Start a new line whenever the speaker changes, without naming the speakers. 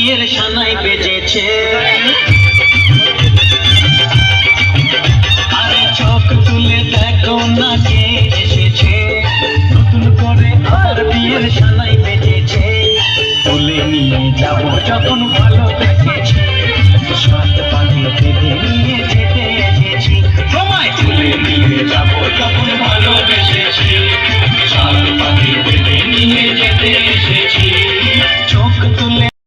বিয়ের সানাই বেজেছে। আরে চোখ তুলে দেখো না কে এসেছে, নতুন করে আর বিয়ের সানাই বেজেছে। তুলে নিয়ে যাবো যখন